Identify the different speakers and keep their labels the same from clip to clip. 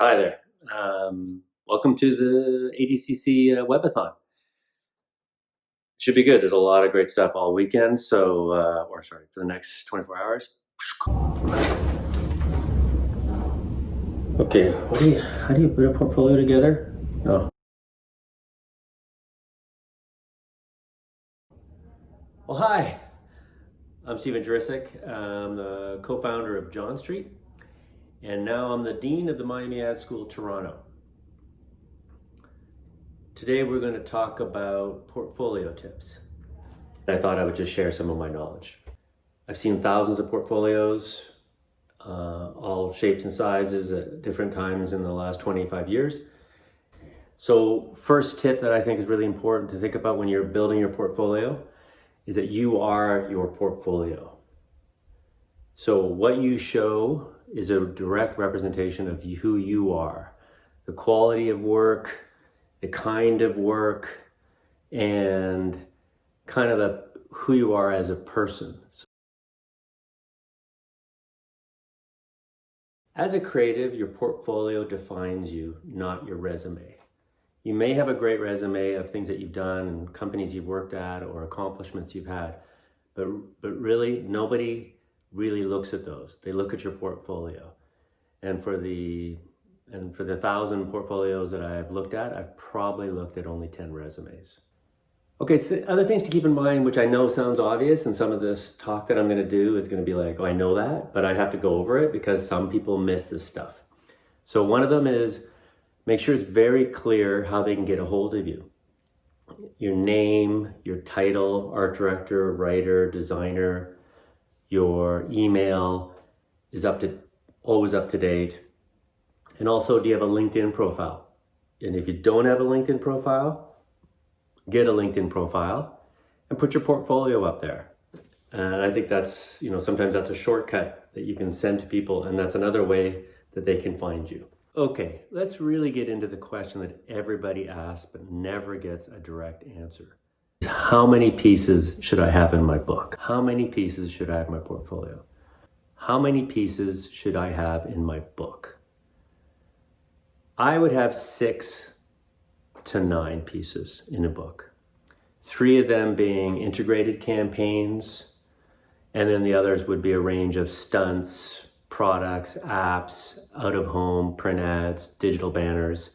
Speaker 1: Hi there. Welcome to the ADCC Webathon. Should be good. There's a lot of great stuff all weekend. For the next 24 hours. Okay, how do you put a portfolio together? Oh. Well, hi. I'm Stephen Jurisic. I'm the co-founder of John Street, and now I'm the Dean of the Miami Ad School, Toronto. Today we're going to talk about portfolio tips. I thought I would just share some of my knowledge. I've seen thousands of portfolios, all shapes and sizes at different times in the last 25 years. So first tip that I think is really important to think about when you're building your portfolio is that you are your portfolio. So what you show is a direct representation of who you are, the quality of work, the kind of work, and kind of who you are as a person. As a creative, your portfolio defines you, not your resume. You may have a great resume of things that you've done and companies you've worked at or accomplishments you've had, but really nobody really looks at those. They look at your portfolio. And for the 1,000 portfolios that I've looked at, I've probably looked at only 10 resumes. Okay, so other things to keep in mind, which I know sounds obvious, and some of this talk that I'm going to do is going to be like, oh, I know that, but I have to go over it because some people miss this stuff. So one of them is make sure it's very clear how they can get a hold of you. Your name, your title, art director, writer, designer, your email is always up to date. And also, do you have a LinkedIn profile? And if you don't have a LinkedIn profile, get a LinkedIn profile and put your portfolio up there. And I think that's, sometimes that's a shortcut that you can send to people, and that's another way that they can find you. Okay, let's really get into the question that everybody asks but never gets a direct answer. How many pieces should I have in my book? How many pieces should I have in my portfolio? How many pieces should I have in my book? I would have 6 to 9 pieces in a book. 3 of them being integrated campaigns, and then the others would be a range of stunts, products, apps, out-of-home, print ads, digital banners.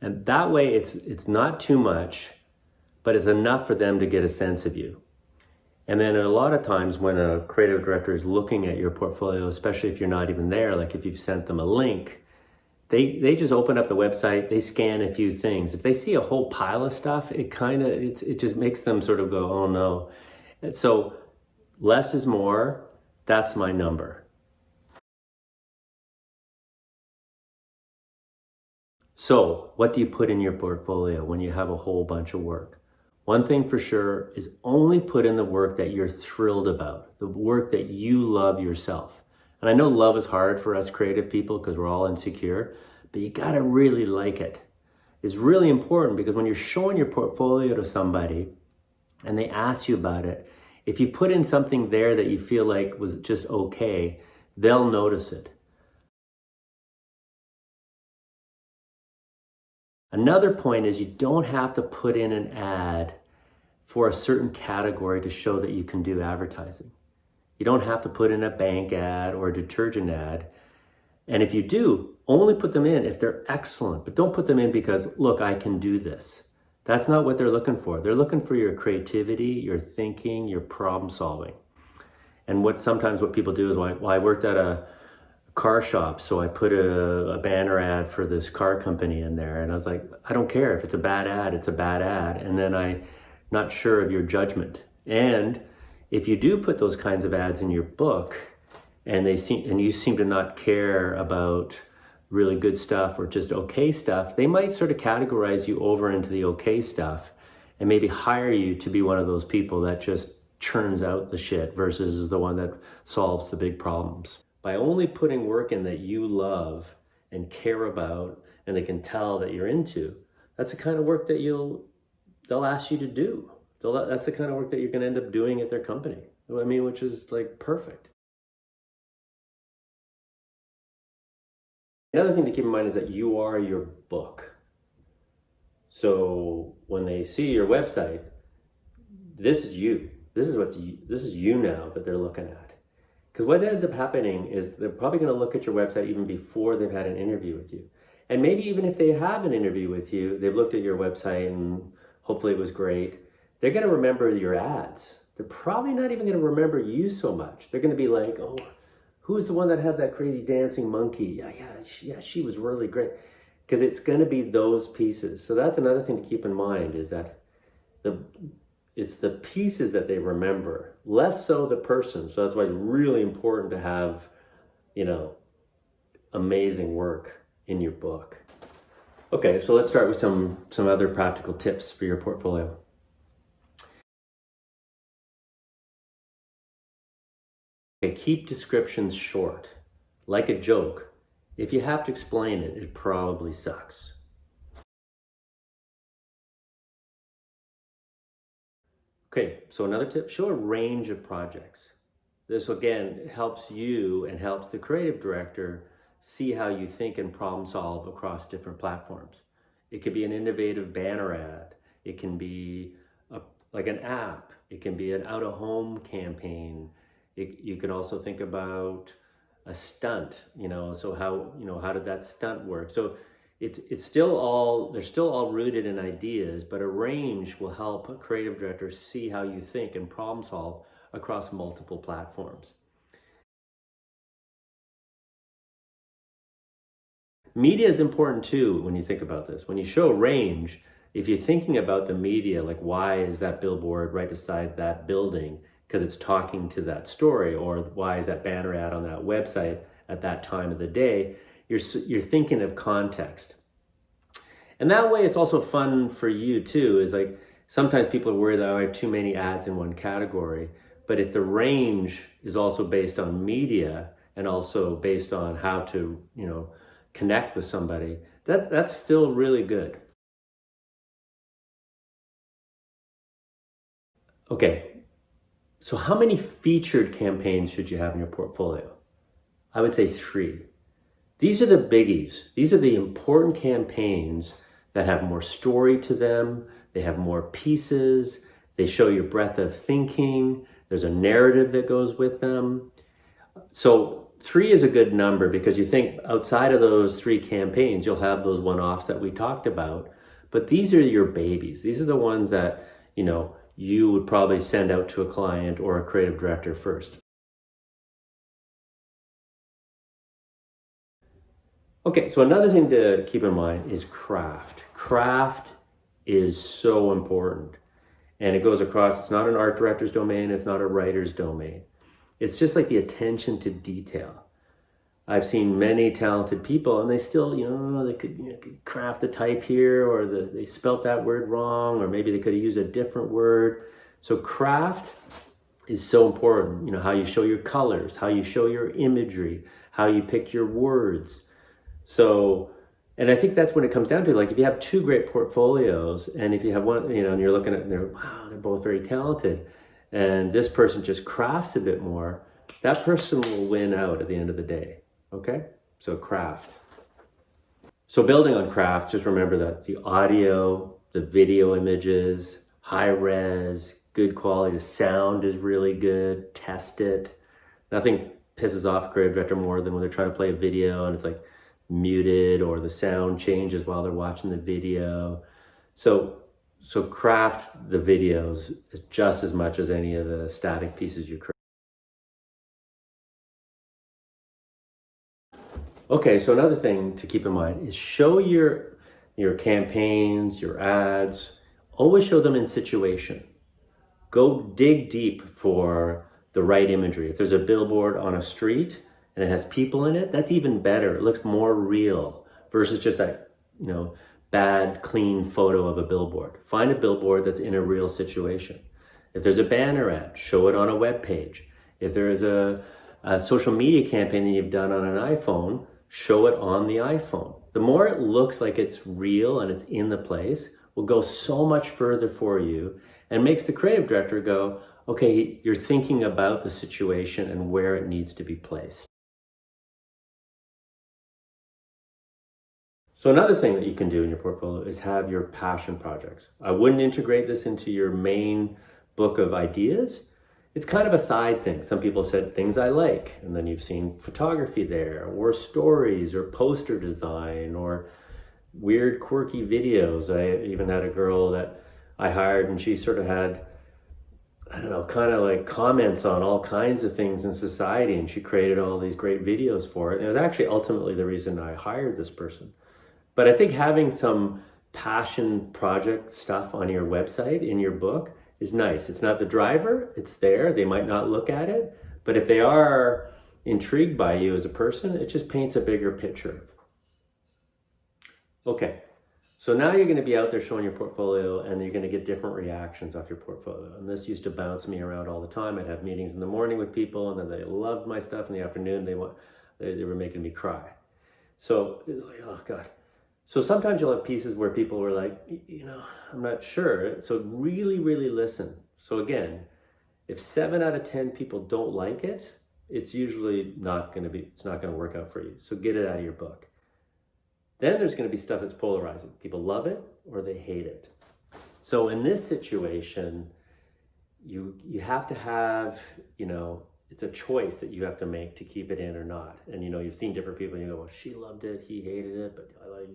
Speaker 1: And that way it's not too much, but it's enough for them to get a sense of you. And then a lot of times when a creative director is looking at your portfolio, especially if you're not even there, like if you've sent them a link, they just open up the website, they scan a few things. If they see a whole pile of stuff, it just makes them sort of go, oh no. And so less is more, that's my number. So what do you put in your portfolio when you have a whole bunch of work? One thing for sure is only put in the work that you're thrilled about, the work that you love yourself. And I know love is hard for us creative people because we're all insecure, but you gotta really like it. It's really important because when you're showing your portfolio to somebody and they ask you about it, if you put in something there that you feel like was just okay, they'll notice it. Another point is you don't have to put in an ad for a certain category to show that you can do advertising. You don't have to put in a bank ad or a detergent ad. And if you do, only put them in if they're excellent, but don't put them in because, look, I can do this. That's not what they're looking for. They're looking for your creativity, your thinking, your problem solving. And sometimes what people do is, well, I worked at a car shop, so I put a banner ad for this car company in there. And I was like, I don't care if it's a bad ad, it's a bad ad. And then I'm not sure of your judgment. And if you do put those kinds of ads in your book and you seem to not care about really good stuff or just okay stuff, they might sort of categorize you over into the okay stuff and maybe hire you to be one of those people that just churns out the shit versus the one that solves the big problems. By only putting work in that you love and care about and they can tell that you're into, that's the kind of work that they'll ask you to do. That's the kind of work that you're going to end up doing at their company. I mean, which is like perfect. Another thing to keep in mind is that you are your book. So when they see your website, this is you. This is you now that they're looking at. Because what ends up happening is they're probably going to look at your website even before they've had an interview with you. And maybe even if they have an interview with you, they've looked at your website and hopefully it was great. They're going to remember your ads. They're probably not even going to remember you so much. They're going to be like, oh, who's the one that had that crazy dancing monkey? Yeah, she was really great. Because it's going to be those pieces. So that's another thing to keep in mind, is that it's the pieces that they remember, less so the person. So that's why it's really important to have, amazing work in your book. Okay, so let's start with some other practical tips for your portfolio. Okay, keep descriptions short. Like a joke. If you have to explain it, it probably sucks. Okay, so another tip, show a range of projects. This again helps you and helps the creative director see how you think and problem solve across different platforms. It could be an innovative banner ad. It can be like an app. It can be an out-of-home campaign. You can also think about a stunt, so how did that stunt work? So it's still all, they're still all rooted in ideas, but a range will help a creative director see how you think and problem solve across multiple platforms. Media is important too when you think about this. When you show range, if you're thinking about the media, like why is that billboard right beside that building? Because it's talking to that story, or why is that banner ad on that website at that time of the day? You're thinking of context. And that way it's also fun for you too, is like sometimes people are worried that I have too many ads in one category. But if the range is also based on media and also based on how to, connect with somebody, that's still really good. Okay, so how many featured campaigns should you have in your portfolio? I would say 3. These are the biggies. These are the important campaigns that have more story to them. They have more pieces. They show your breadth of thinking. There's a narrative that goes with them. So 3 is a good number, because you think outside of those 3 campaigns, you'll have those one-offs that we talked about. But these are your babies. These are the ones that, you would probably send out to a client or a creative director first. Okay, so another thing to keep in mind is craft. Craft is so important. And it goes across, it's not an art director's domain, it's not a writer's domain. It's just like the attention to detail. I've seen many talented people and they still, they could craft a type here, or they spelt that word wrong, or maybe they could have used a different word. So craft is so important. How you show your colors, how you show your imagery, how you pick your words. So, and I think that's when it comes down to, like, if you have 2 great portfolios and if you have one, and you're looking at, wow, they're both very talented, and this person just crafts a bit more, that person will win out at the end of the day. Okay, so craft. So building on craft, just remember that the audio, the video images, high res, good quality, the sound is really good, test it. Nothing pisses off a creative director more than when they're trying to play a video and it's like muted, or the sound changes while they're watching the video. So craft the videos just as much as any of the static pieces you create. Okay, so another thing to keep in mind is show your campaigns, your ads, always show them in situation. Go dig deep for the right imagery. If there's a billboard on a street and it has people in it, that's even better. It looks more real versus just that, bad, clean photo of a billboard. Find a billboard that's in a real situation. If there's a banner ad, show it on a web page. If there is a social media campaign that you've done on an iPhone, show it on the iPhone. The more it looks like it's real and it's in the place, will go so much further for you and makes the creative director go, okay, you're thinking about the situation and where it needs to be placed. So another thing that you can do in your portfolio is have your passion projects. I wouldn't integrate this into your main book of ideas. It's kind of a side thing. Some people said things I like, and then you've seen photography there, or stories, or poster design, or weird quirky videos. I even had a girl that I hired, and she sort of had, I don't know, kind of like comments on all kinds of things in society, and she created all these great videos for it. And it was actually ultimately the reason I hired this person. But I think having some passion project stuff on your website, in your book, is nice. It's not the driver, it's there. They might not look at it, but if they are intrigued by you as a person, it just paints a bigger picture. Okay, so now you're going to be out there showing your portfolio, and you're going to get different reactions off your portfolio. And this used to bounce me around all the time. I'd have meetings in the morning with people, and then they loved my stuff. In the afternoon, they were making me cry. So it was like, oh God. So sometimes you'll have pieces where people were like, I'm not sure. So really, really listen. So again, if 7 out of 10 people don't like it, it's usually not going to work out for you. So get it out of your book. Then there's going to be stuff that's polarizing. People love it or they hate it. So in this situation, you have to have, it's a choice that you have to make to keep it in or not. And you've seen different people, and you go, well, she loved it, he hated it, but I like,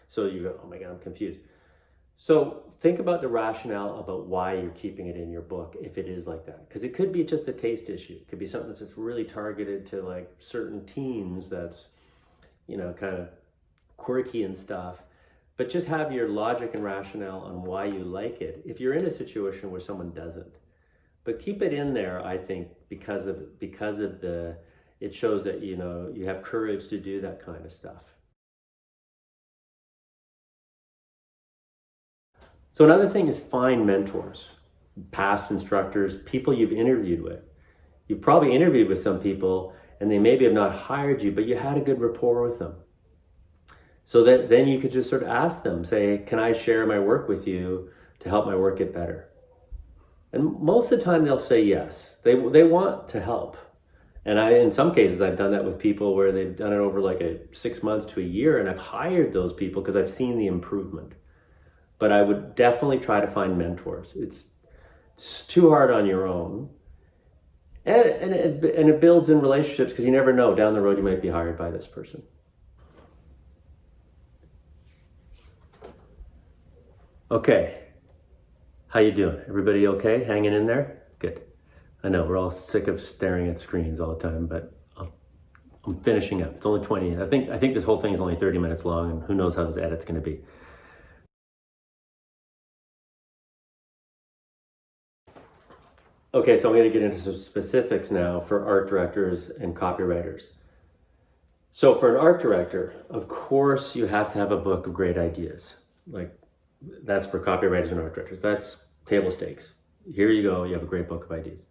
Speaker 1: so you go, oh my God, I'm confused. So think about the rationale about why you're keeping it in your book, if it is like that. Because it could be just a taste issue. It could be something that's really targeted to like certain teens that's, kind of quirky and stuff. But just have your logic and rationale on why you like it if you're in a situation where someone doesn't. But keep it in there, I think, because of it shows that, you have courage to do that kind of stuff. So another thing is find mentors, past instructors, people you've interviewed with. You've probably interviewed with some people and they maybe have not hired you, but you had a good rapport with them. So that then you could just sort of ask them, say, can I share my work with you to help my work get better? And most of the time they'll say yes. They want to help. And in some cases, I've done that with people where they've done it over like 6 months to a year, and I've hired those people because I've seen the improvement. But I would definitely try to find mentors. It's too hard on your own. And it builds in relationships, because you never know, down the road you might be hired by this person. Okay. How you doing? Everybody okay? Hanging in there? Good. I know we're all sick of staring at screens all the time, but I'm finishing up. It's only 20. I think this whole thing is only 30 minutes long, and who knows how this edit's going to be. Okay, so I'm going to get into some specifics now for art directors and copywriters. So for an art director, of course, you have to have a book of great ideas. Like, that's for copywriters and art directors. That's table stakes. Here you go, you have a great book of ideas.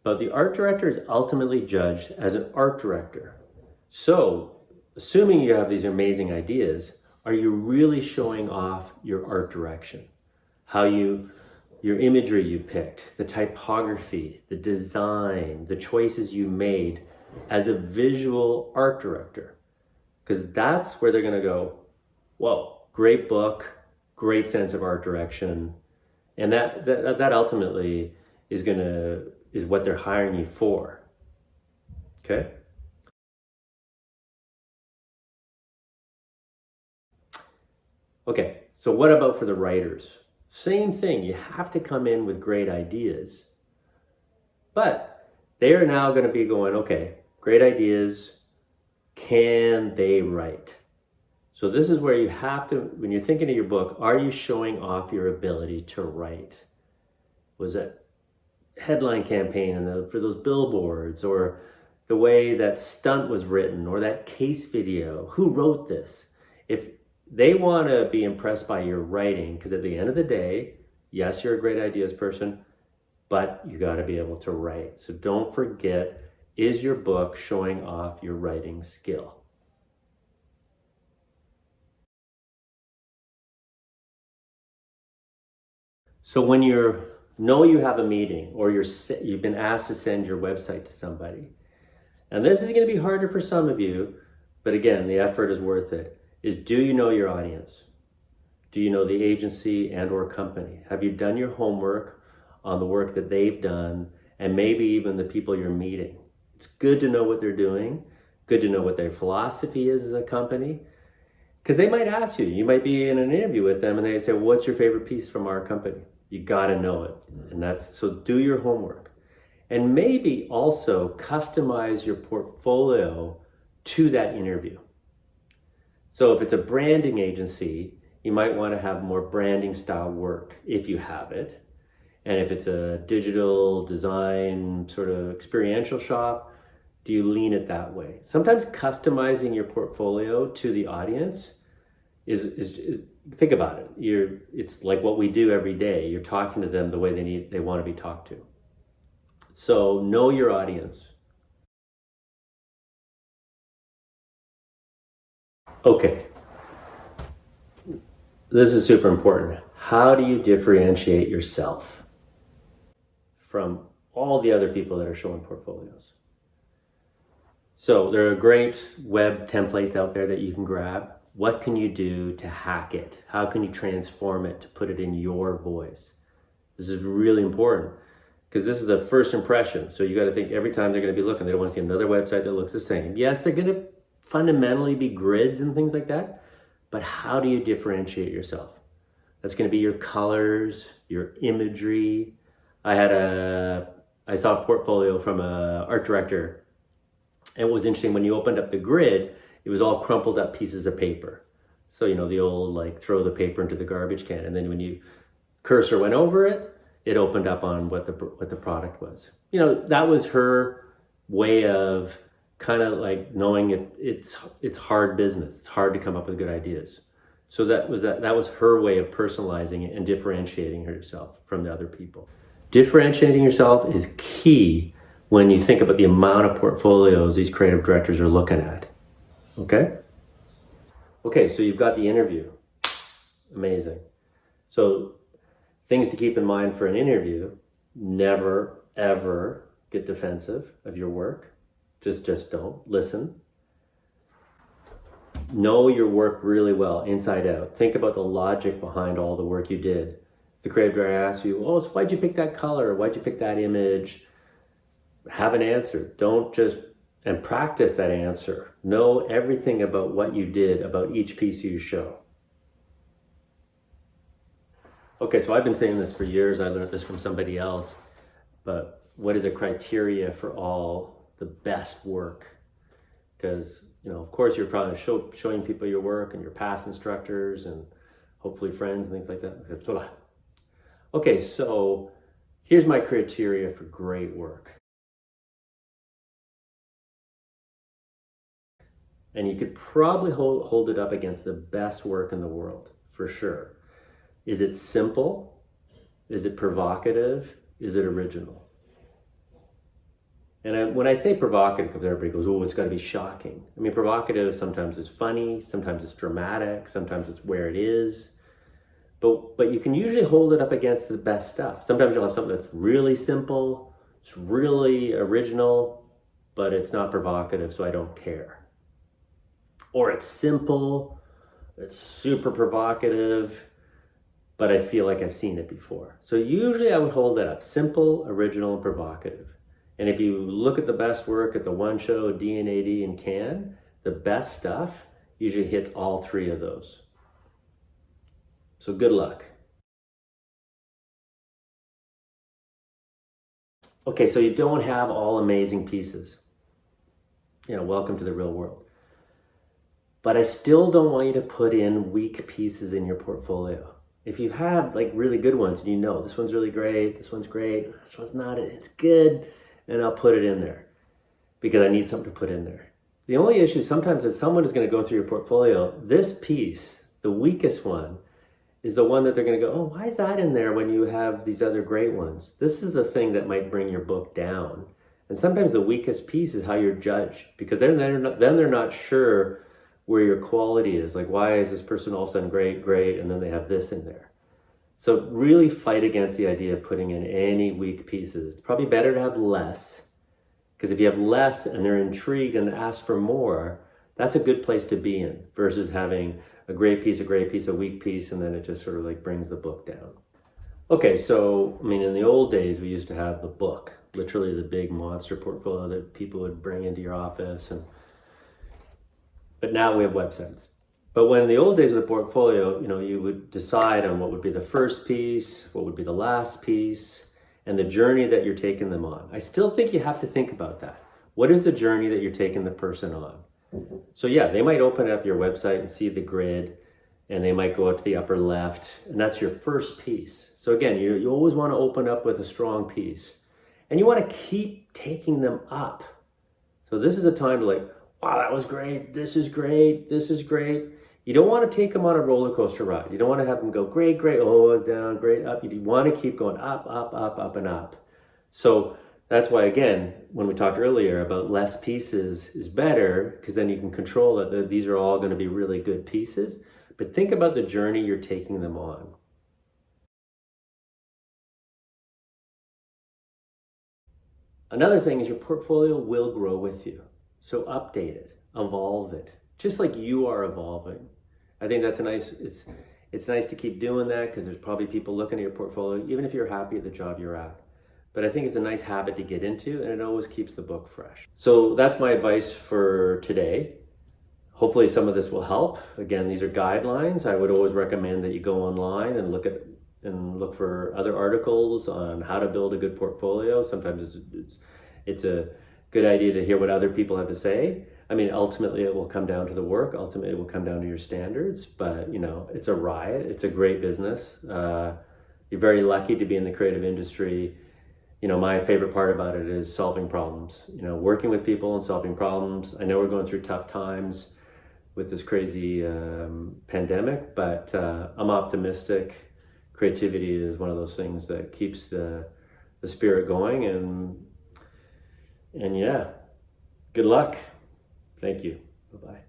Speaker 1: But the art director is ultimately judged as an art director. So, assuming you have these amazing ideas, are you really showing off your art direction? Your imagery you picked, the typography, the design, the choices you made as a visual art director. Because that's where they're going to go, whoa, great book, great sense of art direction. And that ultimately is what they're hiring you for. Okay? Okay, so what about for the writers? Same thing, you have to come in with great ideas. But they are now going to be going, okay, great ideas, can they write? So this is where you have to, when you're thinking of your book, are you showing off your ability to write? Was it headline campaign for those billboards, or the way that stunt was written, or that case video? Who wrote this? If they want to be impressed by your writing, because at the end of the day, yes, you're a great ideas person, but you got to be able to write. So don't forget, is your book showing off your writing skill? So when you have a meeting, or you've been asked to send your website to somebody, and this is going to be harder for some of you, but again, the effort is worth it. is, do you know your audience? Do you know the agency and or company? Have you done your homework on the work that they've done and maybe even the people you're meeting? It's good to know what they're doing, good to know what their philosophy is as a company, because they might ask you, you might be in an interview with them and they say, what's your favorite piece from our company? You got to know it. And so do your homework. And maybe also customize your portfolio to that interview. So if it's a branding agency, you might want to have more branding style work if you have it. And if it's a digital design sort of experiential shop, do you lean it that way? Sometimes customizing your portfolio to the audience is think about it. It's like what we do every day. You're talking to them the way they want to be talked to. So know your audience. Okay. This is super important. How do you differentiate yourself from all the other people that are showing portfolios? So there are great web templates out there that you can grab. What can you do to hack it? How can you transform it to put it in your voice? This is really important because this is the first impression. So you got to think every time they're going to be looking, they don't want to see another website that looks the same. Yes, they're going to fundamentally be grids and things like that, but how do you differentiate yourself? That's going to be your colors, your imagery. I saw a portfolio from an art director, and it was interesting when you opened up the grid, it was all crumpled up pieces of paper. So, the old like throw the paper into the garbage can, and then when you cursor went over it, it opened up on what the product was. That was her way of kind of like knowing it's hard business. It's hard to come up with good ideas. So that was her way of personalizing it and differentiating herself from the other people. Differentiating yourself is key when you think about the amount of portfolios these creative directors are looking at. Okay, so you've got the interview. Amazing. So things to keep in mind for an interview: never, ever get defensive of your work. Just don't. Listen. Know your work really well, inside out. Think about the logic behind all the work you did. If the creative director asks you, so why'd you pick that color? Why'd you pick that image? Have an answer. And practice that answer. Know everything about what you did, about each piece you show. Okay, so I've been saying this for years. I learned this from somebody else. But what is a criteria for all the best work? Because, of course, you're probably showing people your work and your past instructors and hopefully friends and things like that. Okay, so here's my criteria for great work. And you could probably hold it up against the best work in the world, for sure. Is it simple? Is it provocative? Is it original? And when I say provocative, because everybody goes, it's got to be shocking. I mean, provocative sometimes is funny, sometimes it's dramatic, sometimes it's where it is. But you can usually hold it up against the best stuff. Sometimes you'll have something that's really simple, it's really original, but it's not provocative, so I don't care. Or it's simple, it's super provocative, but I feel like I've seen it before. So usually I would hold that up: simple, original, and provocative. And if you look at the best work at the one show, D&AD in Cannes, the best stuff usually hits all three of those. So good luck. Okay, so you don't have all amazing pieces. Welcome to the real world. But I still don't want you to put in weak pieces in your portfolio. If you have like really good ones and this one's really great, this one's great, this one's not, it's good, and I'll put it in there because I need something to put in there. The only issue sometimes is someone is going to go through your portfolio. This piece, the weakest one, is the one that they're going to go, why is that in there when you have these other great ones? This is the thing that might bring your book down. And sometimes the weakest piece is how you're judged, because then they're not sure where your quality is. Like, why is this person all of a sudden great, and then they have this in there? So really fight against the idea of putting in any weak pieces. It's probably better to have less, because if you have less and they're intrigued and ask for more, That's a good place to be in versus having a great piece, a weak piece, and then it just sort of like brings the book down. Okay, so I mean, in the old days, we used to have the book, literally the big monster portfolio that people would bring into your office, but now we have websites. But when in the old days of the portfolio, you would decide on what would be the first piece, what would be the last piece, and the journey that you're taking them on. I still think you have to think about that. What is the journey that you're taking the person on? So yeah, they might open up your website and see the grid, and they might go out to the upper left, and that's your first piece. So again, you always want to open up with a strong piece, and you want to keep taking them up. So this is a time to like, wow, that was great, this is great, this is great. You don't want to take them on a roller coaster ride. You don't want to have them go great, great, oh, down, great, up. You want to keep going up, up, up, up, and up. So that's why, again, when we talked earlier about less pieces is better, because then you can control it. These are all going to be really good pieces. But think about the journey you're taking them on. Another thing is your portfolio will grow with you. So update it, evolve it, just like you are evolving. I think that's it's nice to keep doing that, because there's probably people looking at your portfolio, even if you're happy at the job you're at. But I think it's a nice habit to get into, and it always keeps the book fresh. So that's my advice for today. Hopefully some of this will help. Again, these are guidelines. I would always recommend that you go online and look for other articles on how to build a good portfolio. Sometimes it's a good idea to hear what other people have to say. I mean, ultimately it will come down to the work. Ultimately it will come down to your standards, but it's a riot. It's a great business. You're very lucky to be in the creative industry. My favorite part about it is solving problems, working with people and solving problems. I know we're going through tough times with this crazy pandemic, but I'm optimistic. Creativity is one of those things that keeps the spirit going, and yeah, good luck. Thank you. Bye-bye.